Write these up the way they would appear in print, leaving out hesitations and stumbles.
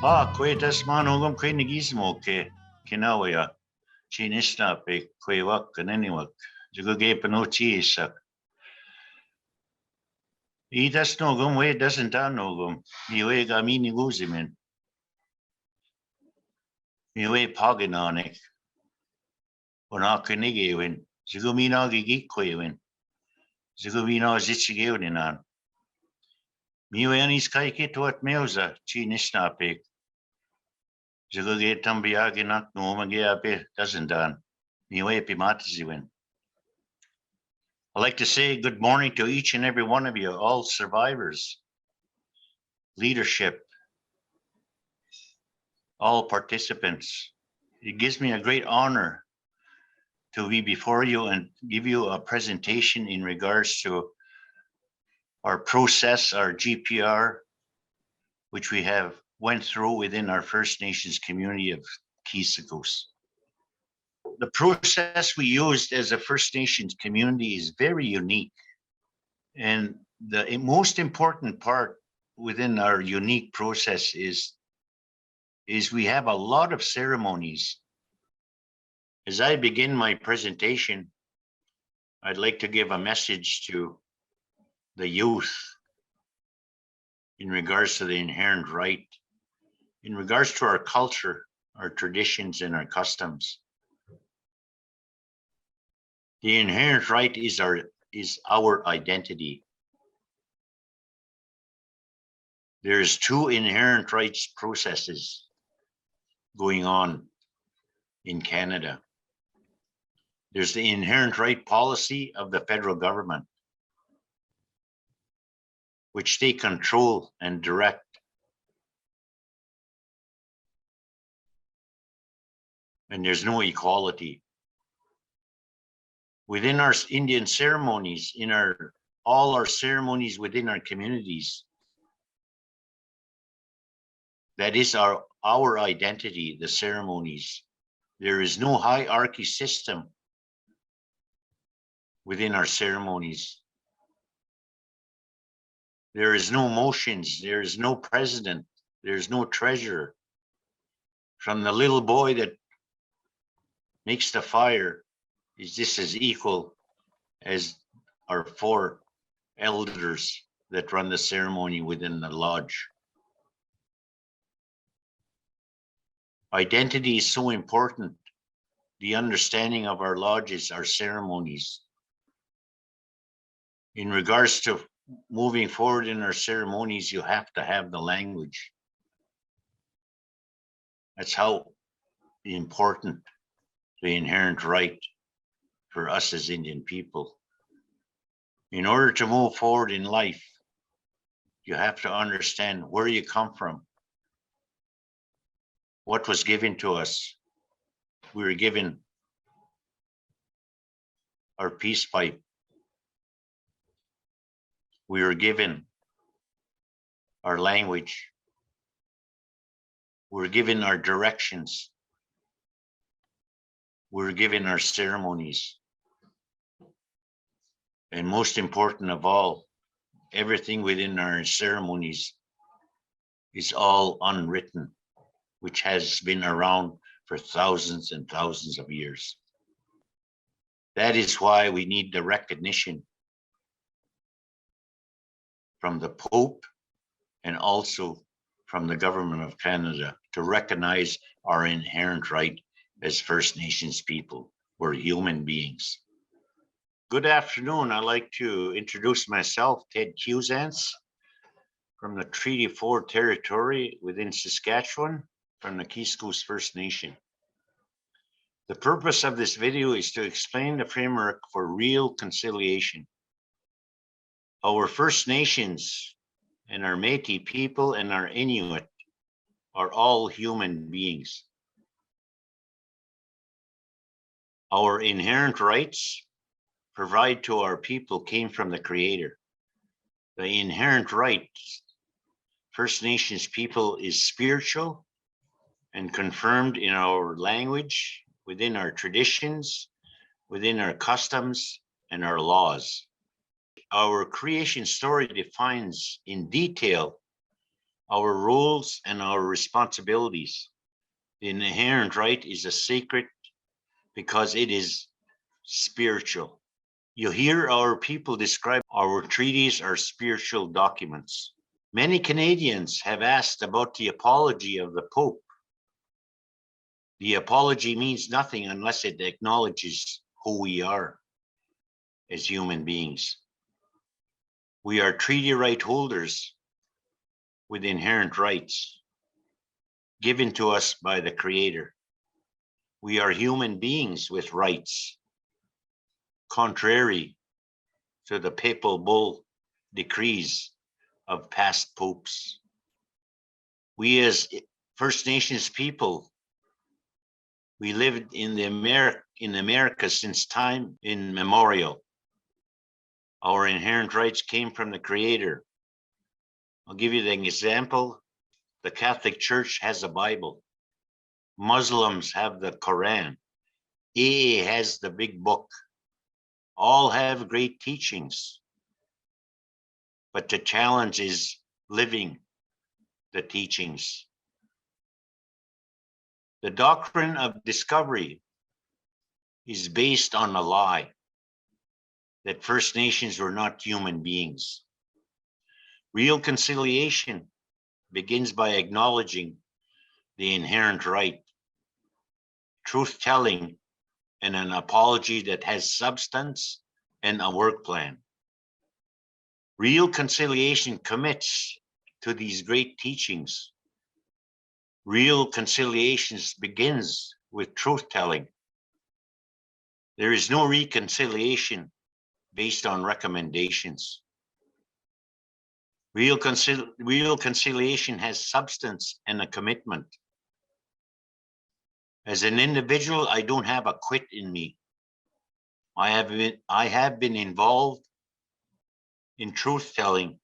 Kwetas manogam kwe nagismo ke kinawaya chinista pe kwewak kaneniwak juguge panochi isak. Itas nogum we doesn't nogum iwe gamini guzimin iwe paginanik unakinigewin jugumina gigikwewin jugumina zichigewninan miwe anis kaike tuat meuza chinista pe juguge tambiaginak nomageape doesn't miwe pimatiziwin. I'd like to say good morning to each and every one of you, all survivors, leadership, all participants. It gives me a great honor to be before you and give you a presentation in regards to our process, our GPR, which we have went through within our First Nations community of Kisakos. The process we used as a First Nations community is very unique. And the most important part within our unique process is we have a lot of ceremonies. As I begin my presentation, I'd like to give a message to the youth in regards to the inherent right, in regards to our culture, our traditions, and our customs. The inherent right is our identity. There's two inherent rights processes going on in Canada. There's the inherent right policy of the federal government, which they control and direct. And there's no equality. Within our Indian ceremonies, in all our ceremonies within our communities, that is our identity, the ceremonies. There is no hierarchy system within our ceremonies. There is no motions, there is no president, there is no treasurer. From the little boy that makes the fire is just as equal as our four elders that run the ceremony within the lodge. Identity is so important. The understanding of our lodges, our ceremonies. In regards to moving forward in our ceremonies, you have to have the language. That's how important the inherent right for us as Indian people. In order to move forward in life, you have to understand where you come from, what was given to us. We were given our peace pipe. We were given our language. We were given our directions. We were given our ceremonies. And most important of all, everything within our ceremonies is all unwritten, which has been around for thousands and thousands of years. That is why we need the recognition from the Pope and also from the Government of Canada to recognize our inherent right as First Nations people. We're human beings. Good afternoon. I'd like to introduce myself, TedQuewezance, from the Treaty 4 territory within Saskatchewan, from the Kisakos First Nation. The purpose of this video is to explain the framework for real conciliation. Our First Nations and our Métis people and our Inuit are all human beings. Our inherent rights provide to our people came from the Creator. The inherent rights First Nations people is spiritual and confirmed in our language, within our traditions, within our customs and our laws. Our creation story defines in detail our roles, and our responsibilities. The inherent right is a sacred because it is spiritual. You hear our people describe our treaties are spiritual documents. Many Canadians have asked about the apology of the Pope. The apology means nothing unless it acknowledges who we are as human beings. We are treaty right holders with inherent rights given to us by the Creator. We are human beings with rights, contrary to the papal bull decrees of past popes. We as First Nations people, we lived in America since time immemorial. Our inherent rights came from the Creator. I'll give you an example. The Catholic Church has a Bible. Muslims have the Quran. AA has the Big Book. All have great teachings. But the challenge is living the teachings. The doctrine of discovery is based on a lie that First Nations were not human beings. Real conciliation begins by acknowledging the inherent right, truth-telling, and an apology that has substance and a work plan. Real conciliation commits to these great teachings. Real conciliation begins with truth-telling. There is no reconciliation based on recommendations. Real conciliation has substance and a commitment. As an individual, I don't have a quit in me. I have been involved in truth-telling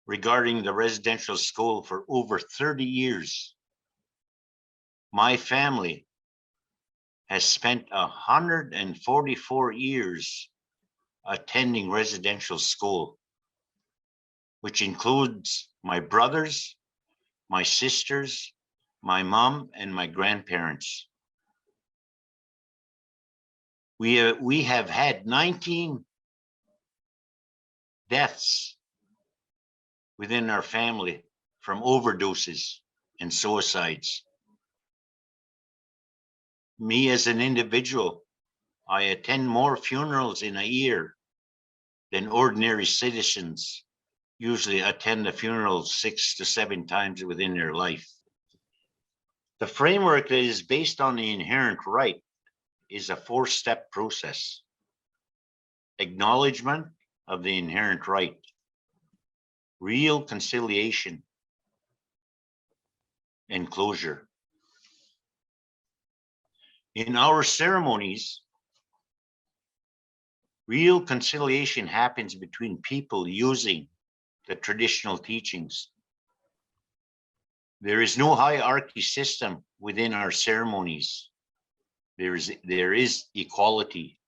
regarding the residential school for over 30 years. My family has spent 144 years attending residential school, which includes my brothers, my sisters, my mom, and my grandparents. We have had 19 deaths within our family from overdoses and suicides. Me as an individual, I attend more funerals in a year than ordinary citizens usually attend a funeral 6 to 7 times within their life. The framework that is based on the inherent right is a 4-step process. Acknowledgement of the inherent right, real conciliation, and closure. In our ceremonies, real conciliation happens between people using the traditional teachings. There is no hierarchy system within our ceremonies. There is equality.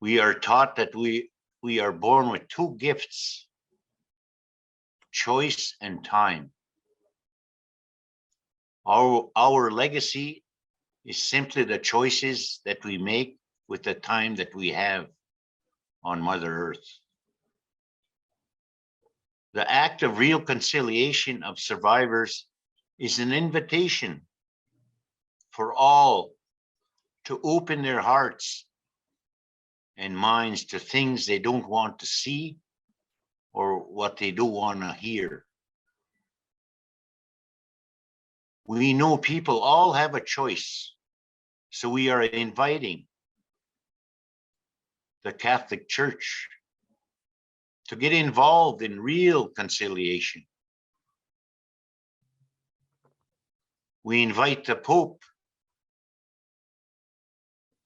We are taught that we are born with 2 gifts, choice and time. Our legacy is simply the choices that we make with the time that we have on Mother Earth. The act of real conciliation of survivors is an invitation for all to open their hearts and minds to things they don't want to see or what they don't want to hear. We know people all have a choice, so we are inviting the Catholic Church to get involved in real conciliation. We invite the Pope.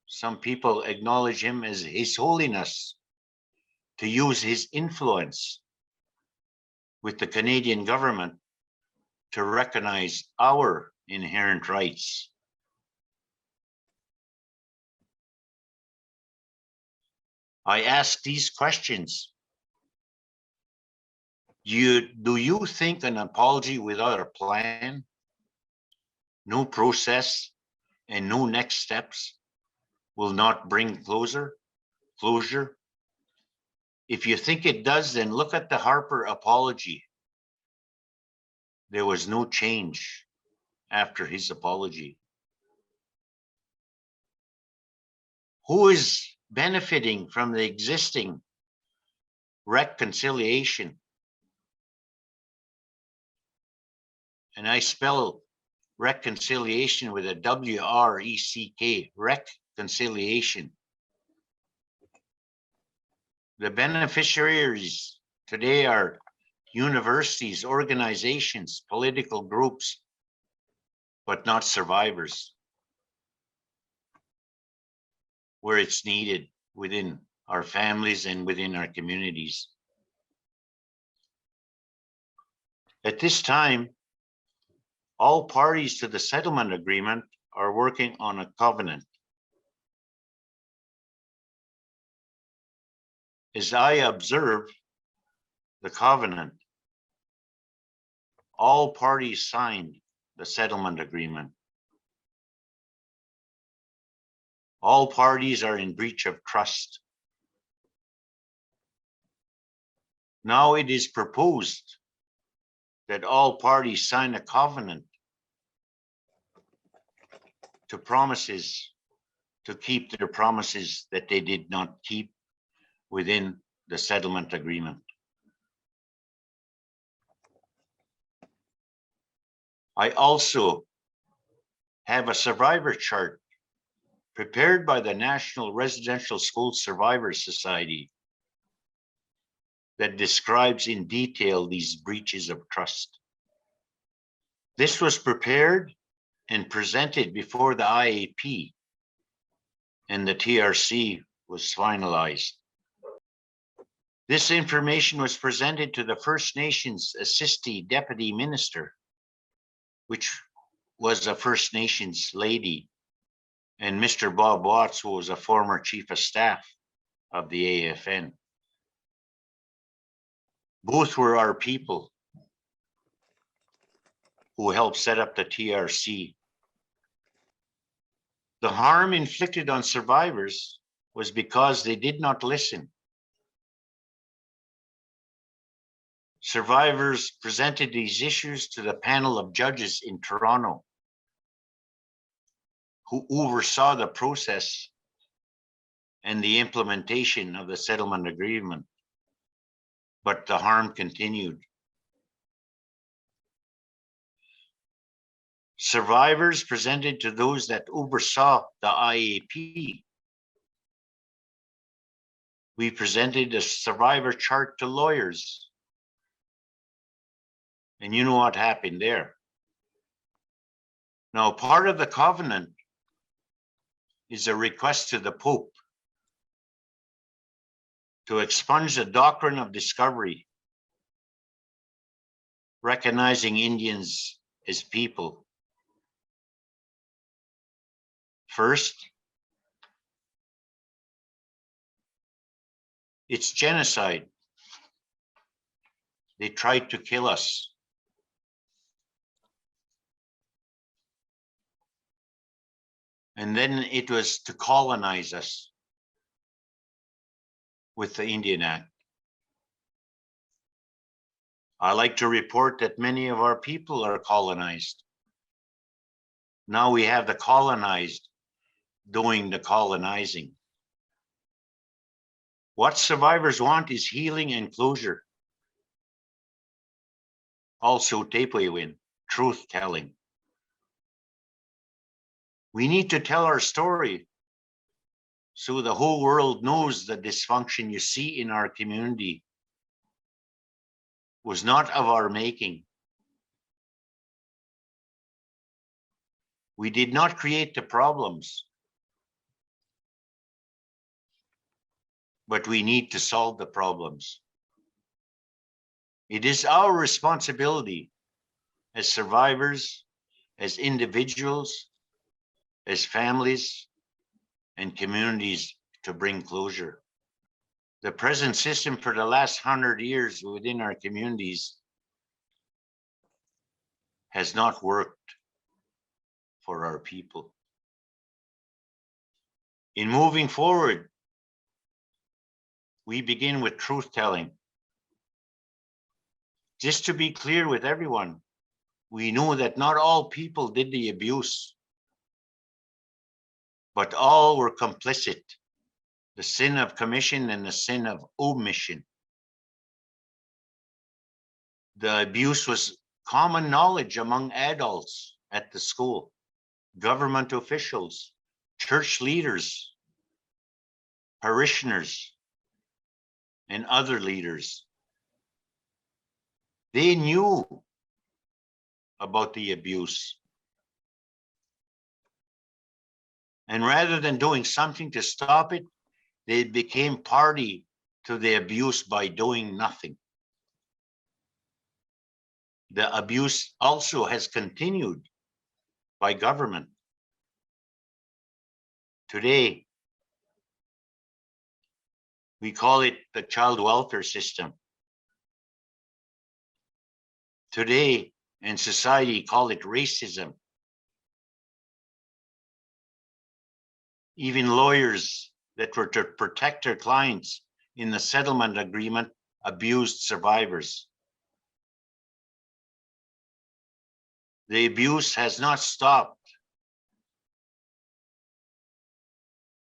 Some people acknowledge him as His Holiness to use his influence with the Canadian government to recognize our inherent rights. I ask these questions Do you think an apology without a plan, no process, and no next steps will not bring closure? If you think it does, then look at the Harper apology. There was no change after his apology. Who is benefiting from the existing reconciliation? And I spell reconciliation with a W-R-E-C-K, reconciliation. The beneficiaries today are universities, organizations, political groups, but not survivors, where it's needed within our families and within our communities. At this time, all parties to the settlement agreement are working on a covenant. As I observe the covenant, all parties signed the settlement agreement. All parties are in breach of trust. Now it is proposed that all parties sign a covenant to keep their promises that they did not keep within the settlement agreement. I also have a survivor chart prepared by the National Residential School Survivors Society that describes in detail these breaches of trust. This was prepared and presented before the IAP, and the TRC was finalized. This information was presented to the First Nations Assistee Deputy Minister, which was a First Nations lady, and Mr. Bob Watts, who was a former Chief of Staff of the AFN. Both were our people who helped set up the TRC. The harm inflicted on survivors was because they did not listen. Survivors presented these issues to the panel of judges in Toronto, who oversaw the process and the implementation of the settlement agreement, but the harm continued. Survivors presented to those that oversaw the IAP. We presented a survivor chart to lawyers. And you know what happened there. Now, part of the covenant is a request to the Pope to expunge the doctrine of discovery, recognizing Indians as people. First, it's genocide. They tried to kill us. And then it was to colonize us with the Indian Act. I like to report that many of our people are colonized. Now we have the colonized doing the colonizing. What survivors want is healing and closure. Also, TedQuewezanceInherent truth telling. We need to tell our story so the whole world knows the dysfunction you see in our community was not of our making. We did not create the problems, but we need to solve the problems. It is our responsibility as survivors, as individuals, as families and communities to bring closure. The present system for the last 100 years within our communities has not worked for our people. In moving forward, we begin with truth telling. Just to be clear with everyone, we know that not all people did the abuse, but all were complicit. The sin of commission and the sin of omission. The abuse was common knowledge among adults at the school, government officials, church leaders, parishioners, and other leaders. They knew about the abuse. And rather than doing something to stop it, they became party to the abuse by doing nothing. The abuse also has continued by government. Today, we call it the child welfare system. Today, in society, call it racism. Even lawyers that were to protect their clients in the settlement agreement abused survivors. The abuse has not stopped.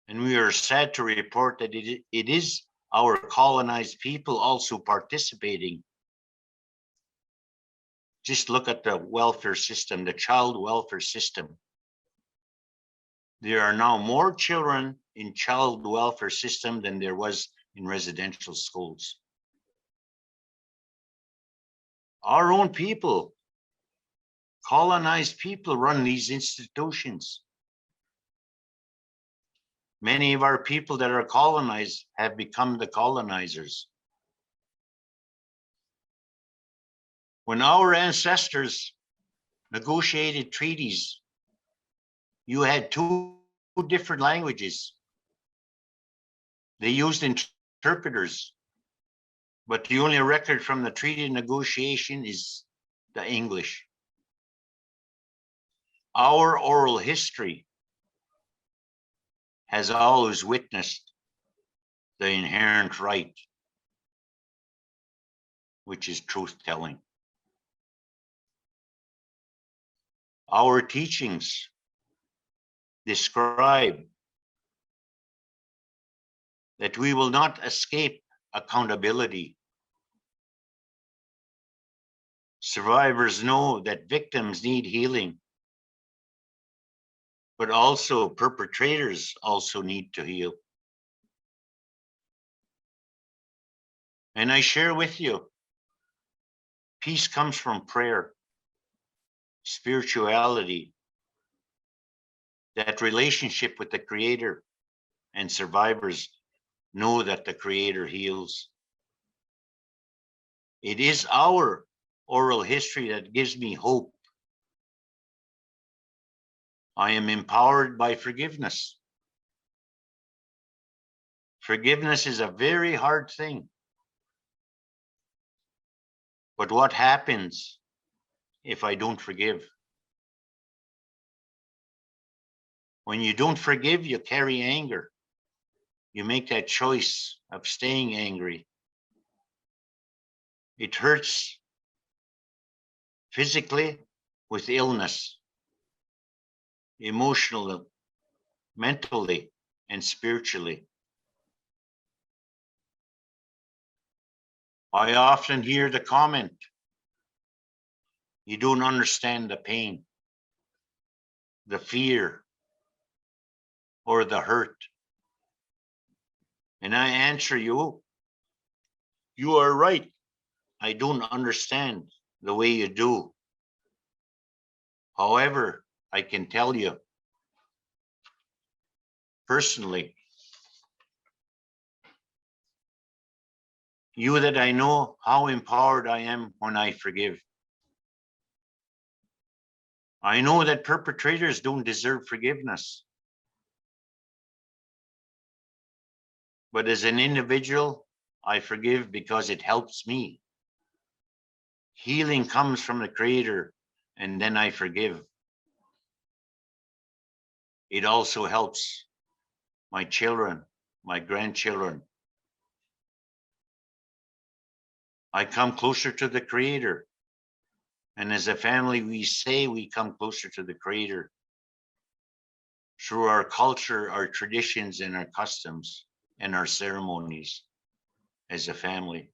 And we are sad to report that it is our colonized people also participating. Just look at the welfare system, the child welfare system. There are now more children in child welfare system than there was in residential schools. Our own people, colonized people, run these institutions. Many of our people that are colonized have become the colonizers. When our ancestors negotiated treaties, you had two different languages. They used interpreters, but the only record from the treaty negotiation is the English. Our oral history has always witnessed the inherent right, which is truth-telling. Our teachings describe that we will not escape accountability. Survivors know that victims need healing, but also perpetrators also need to heal. And I share with you, peace comes from prayer, spirituality, that relationship with the Creator, and survivors know that the Creator heals. It is our oral history that gives me hope. I am empowered by forgiveness. Forgiveness is a very hard thing. But what happens if I don't forgive? When you don't forgive, you carry anger. You make that choice of staying angry. It hurts physically with illness, emotionally, mentally, and spiritually. I often hear the comment, you don't understand the pain, the fear, or the hurt. And I answer you, you are right. I don't understand the way you do. However, I can tell you personally, you that I know how empowered I am when I forgive. I know that perpetrators don't deserve forgiveness. But as an individual, I forgive because it helps me. Healing comes from the Creator, and then I forgive. It also helps my children, my grandchildren. I come closer to the Creator. And as a family, we say we come closer to the Creator through our culture, our traditions, and our customs, and our ceremonies as a family.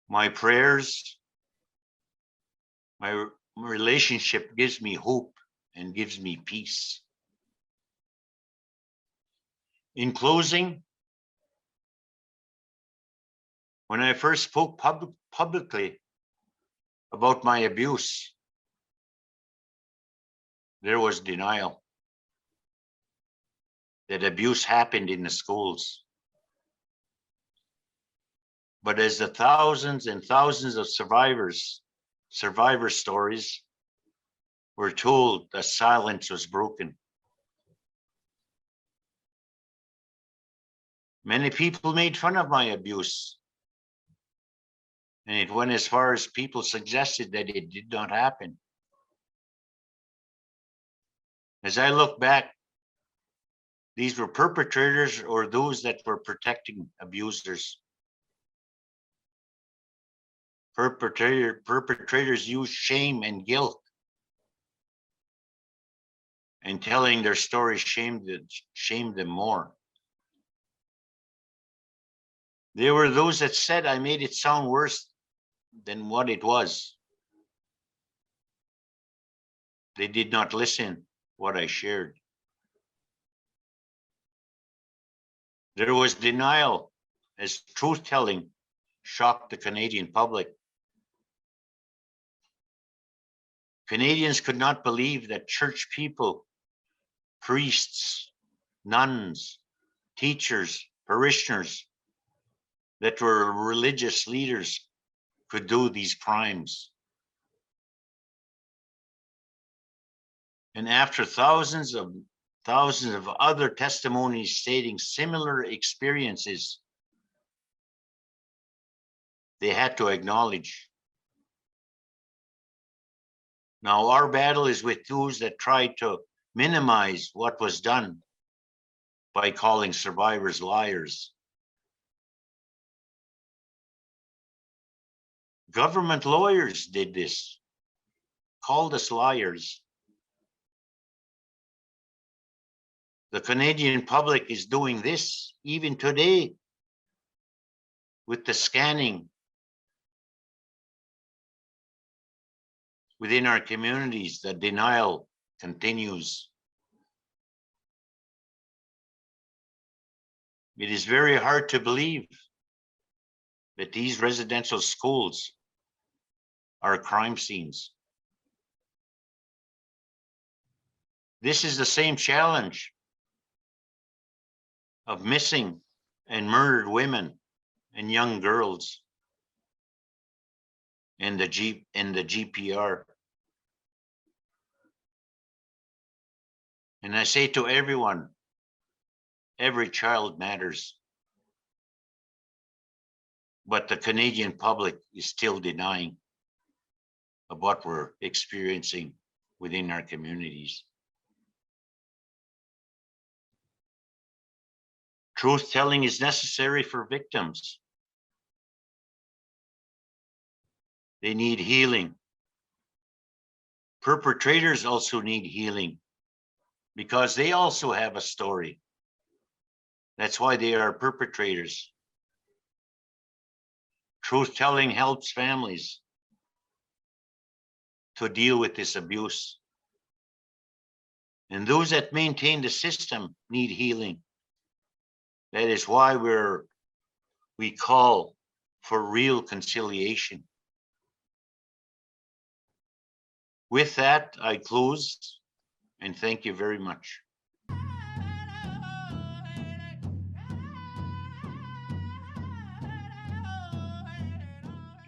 My prayers, my relationship gives me hope and gives me peace. In closing, when I first spoke publicly about my abuse, there was denial that abuse happened in the schools. But as the thousands and thousands of survivor stories were told, the silence was broken. Many people made fun of my abuse, and it went as far as people suggested that it did not happen. As I look back, these were perpetrators or those that were protecting abusers. Perpetrators use shame and guilt, and telling their story shamed them more. There were those that said I made it sound worse than what it was. They did not listen what I shared. There was denial as truth-telling shocked the Canadian public. Canadians could not believe that church people, priests, nuns, teachers, parishioners, that were religious leaders could do these crimes. And after thousands of other testimonies stating similar experiences, they had to acknowledge. Now our battle is with those that tried to minimize what was done by calling survivors liars. Government lawyers did this, called us liars. The Canadian public is doing this even today with the scanning within our communities. The denial continues. It is very hard to believe that these residential schools are crime scenes. This is the same challenge of missing and murdered women and young girls in the GPR. And I say to everyone, every child matters. But the Canadian public is still denying of what we're experiencing within our communities. Truth telling is necessary for victims. They need healing. Perpetrators also need healing because they also have a story. That's why they are perpetrators. Truth telling helps families to deal with this abuse. And those that maintain the system need healing. That is why we call for real conciliation. With that, I close and thank you very much.